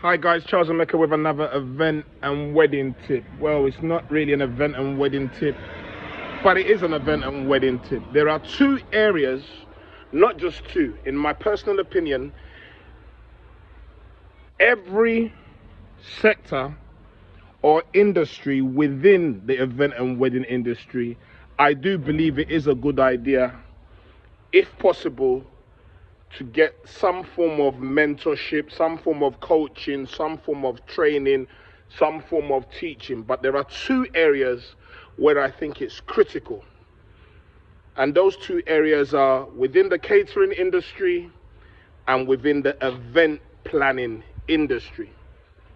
Hi guys, Charles Emeka with another event and wedding tip. Well, it's not really an event and wedding tip, but it is an event and wedding tip. There are two areas, not just two, in my personal opinion. Every sector or industry within the event and wedding industry, I do believe it is a good idea, if possible, to get some form of mentorship, some form of coaching, some form of training, some form of teaching. But there are two areas where I think it's critical. And those two areas are within the catering industry and within the event planning industry.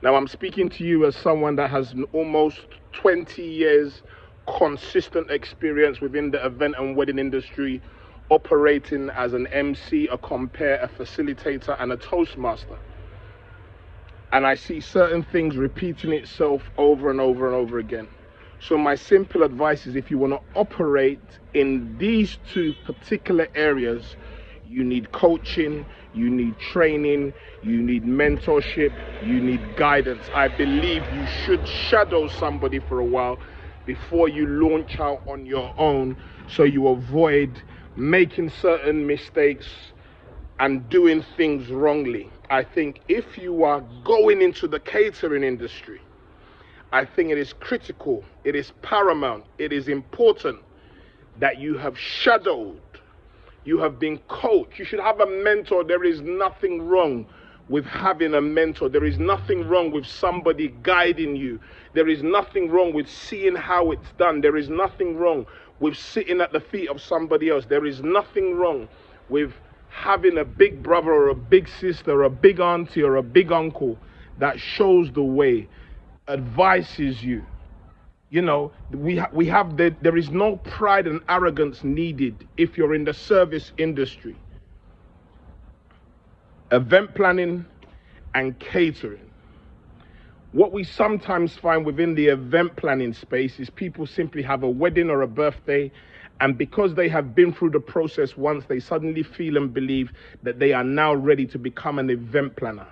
Now, I'm speaking to you as someone that has almost 20 years consistent experience within the event and wedding industry, operating as an MC, a compere, a facilitator, and a Toastmaster. And I see certain things repeating itself over and over and over again. So my simple advice is, if you want to operate in these two particular areas, you need coaching, you need training, you need mentorship, you need guidance. I believe you should shadow somebody for a while before you launch out on your own, so you avoid making certain mistakes and doing things wrongly. I think if you are going into the catering industry, I think it is critical, it is paramount, it is important that you have shadowed, you have been coached. You should have a mentor. There is nothing wrong with having a mentor. There is nothing wrong with somebody guiding you. There is nothing wrong with seeing how it's done. There is nothing wrong with sitting at the feet of somebody else. There is nothing wrong with having a big brother or a big sister or a big auntie or a big uncle that shows the way, advises you. You know, there is no pride and arrogance needed if you're in the service industry. Event planning and catering. What we sometimes find within the event planning space is people simply have a wedding or a birthday, and because they have been through the process once, they suddenly feel and believe that they are now ready to become an event planner.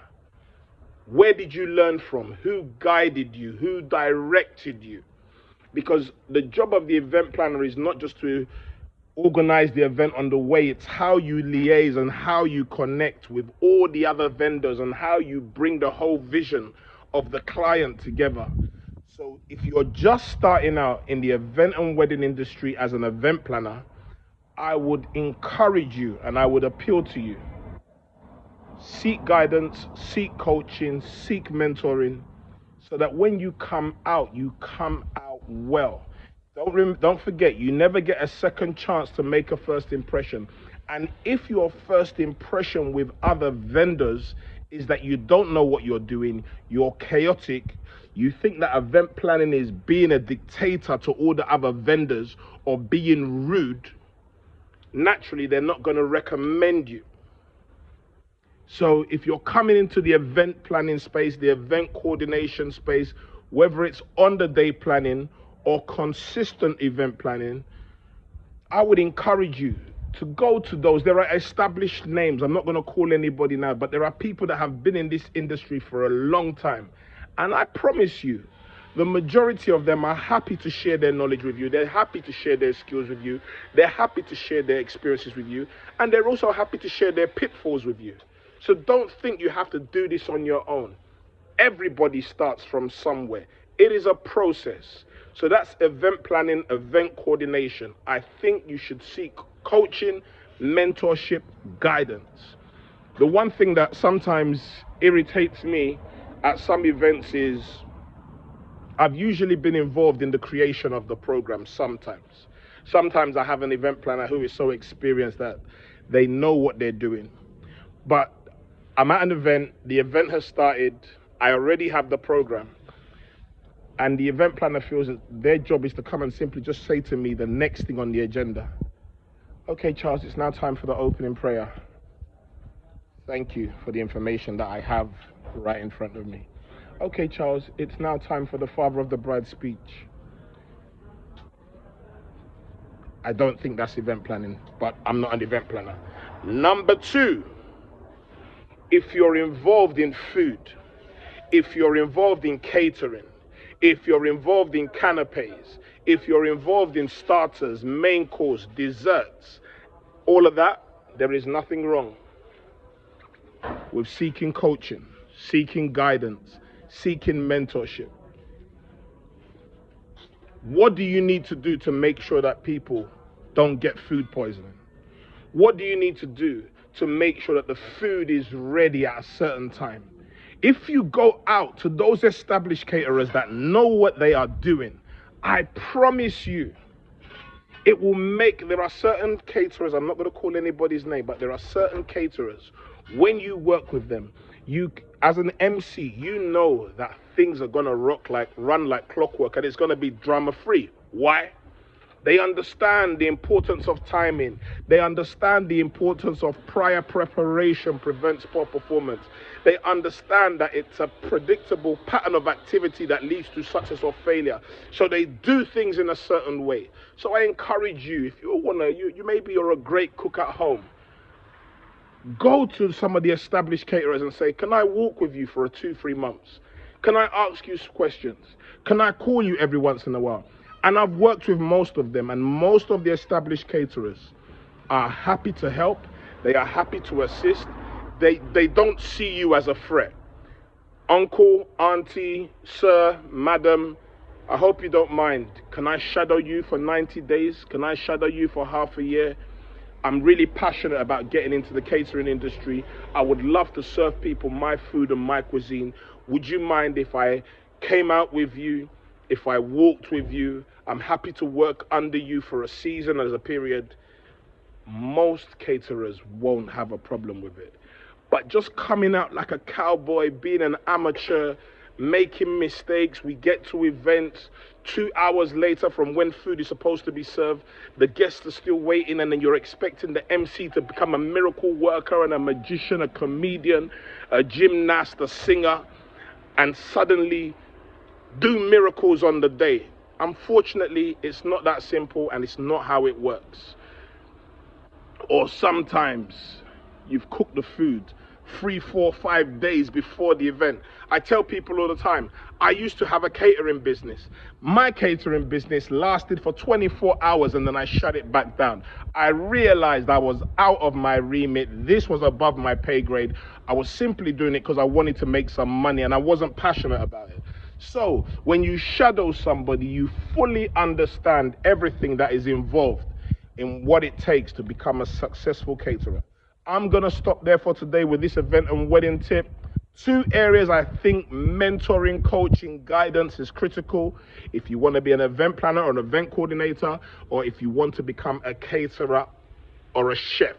Where did you learn from? Who guided you? Who directed you? Because the job of the event planner is not just to organize the event on the way, it's how you liaise and how you connect with all the other vendors and how you bring the whole vision of the client together. So if you're just starting out in the event and wedding industry as an event planner, I would encourage you and I would appeal to you. Seek guidance, seek coaching, seek mentoring, so that when you come out well. Don't forget, you never get a second chance to make a first impression. And if your first impression with other vendors is that you don't know what you're doing, you're chaotic, you think that event planning is being a dictator to all the other vendors or being rude, naturally they're not going to recommend you. So if you're coming into the event planning space, the event coordination space, whether it's on the day planning or consistent event planning, I would encourage you to go to those. There are established names. I'm not going to call anybody now, but there are people that have been in this industry for a long time. And I promise you, the majority of them are happy to share their knowledge with you. They're happy to share their skills with you. They're happy to share their experiences with you. And they're also happy to share their pitfalls with you. So don't think you have to do this on your own. Everybody starts from somewhere. It is a process. So that's event planning, event coordination. I think you should seek coaching, mentorship, guidance. The one thing that sometimes irritates me at some events is I've usually been involved in the creation of the program sometimes. Sometimes I have an event planner who is so experienced that they know what they're doing. But I'm at an event, the event has started, I already have the program, and the event planner feels that their job is to come and simply just say to me the next thing on the agenda. Okay, Charles, it's now time for the opening prayer. Thank you for the information that I have right in front of me. Okay, Charles, it's now time for the father of the bride speech. I don't think that's event planning, but I'm not an event planner. Number two, if you're involved in food, if you're involved in catering, if you're involved in canapes, if you're involved in starters, main course, desserts, all of that, there is nothing wrong with seeking coaching, seeking guidance, seeking mentorship. What do you need to do to make sure that people don't get food poisoning? What do you need to do to make sure that the food is ready at a certain time? If you go out to those established caterers that know what they are doing, I promise you, it will make, there are certain caterers, I'm not going to call anybody's name, but there are certain caterers, when you work with them, you, as an MC, you know that things are going to run like clockwork, and it's going to be drama free. Why? They understand the importance of timing. They understand the importance of prior preparation prevents poor performance. They understand that it's a predictable pattern of activity that leads to success or failure. So they do things in a certain way. So I encourage you, if you want to, maybe you're a great cook at home, go to some of the established caterers and say, can I walk with you for 2-3 months? Can I ask you questions? Can I call you every once in a while? And I've worked with most of them, and most of the established caterers are happy to help. They are happy to assist. They don't see you as a threat. Uncle, auntie, sir, madam, I hope you don't mind. Can I shadow you for 90 days? Can I shadow you for half a year? I'm really passionate about getting into the catering industry. I would love to serve people my food and my cuisine. Would you mind if I came out with you, if I walked with you? I'm happy to work under you for a season as a period. Most caterers won't have a problem with it. But just coming out like a cowboy, being an amateur, making mistakes, we get to events 2 hours later from when food is supposed to be served, the guests are still waiting, and then you're expecting the MC to become a miracle worker and a magician, a comedian, a gymnast, a singer, and suddenly do miracles on the day. Unfortunately, it's not that simple, and it's not how it works. Or sometimes you've cooked the food 3, 4, 5 days before the event. I tell people all the time, I used to have a catering business. My catering business lasted for 24 hours and then I shut it back down. I realized I was out of my remit. This was above my pay grade. I was simply doing it because I wanted to make some money and I wasn't passionate about it. So when you shadow somebody, you fully understand everything that is involved in what it takes to become a successful caterer. I'm going to stop there for today with this event and wedding tip. 2 areas I think mentoring, coaching, guidance is critical if you want to be an event planner or an event coordinator, or if you want to become a caterer or a chef.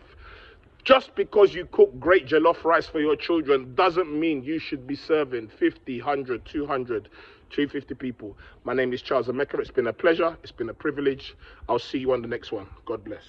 Just because you cook great jollof rice for your children doesn't mean you should be serving 50, 100, 200, 250 people. My name is Emeka. It's been a pleasure. It's been a privilege. I'll see you on the next one. God bless.